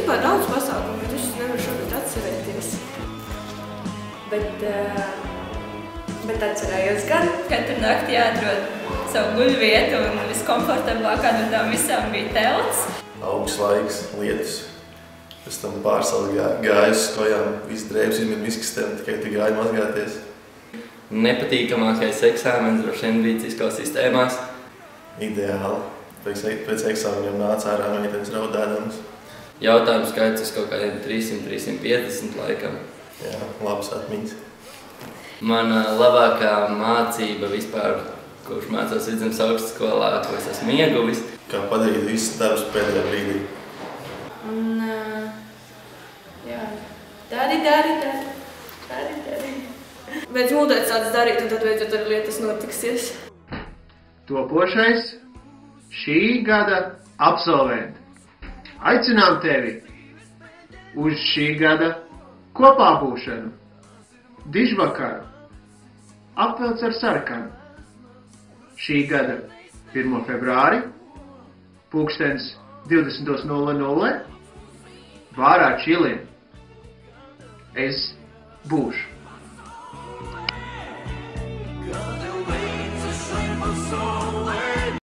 vispār daudz pasākumu, bet es nevaru šogad atcerēties. Bet atcerējos gan, katru nakti jāatrod savu guļvietu un viskomfortablākā no tām visām bija telts. Augsts laiks, lietus. Pēc tam pārsals gājas uz kojām, viss drēbes izmet miskastēm, tikai tu gāji mazgāties. Nepatīkamākais eksāmens droši vien bija cisko sistēmās. Ideāli. Pēc eksāmeniem nāca ārā meitenes raudādams. Jautājumu skaits uz kaut kādiem 300-350 laikam. Jā, labas atmiņas. Mana labākā mācība vispār, kurš mācos Vidzemes augstskolā, ko es esmu ieguvis. Kā padarīt visus darbus pēdējā brīdī. Dari. Beidz mūdēt sāc darīt, un tad beidzot arī lietas notiksies. Topošais šī gada absolventi. Aicinām tevi uz šī gada kopā būšanu. Dižvakaru. Apvelc ar sarkanu. Šī gada 1. februāri, 20:00, Vārā Čiliem. Es būšu.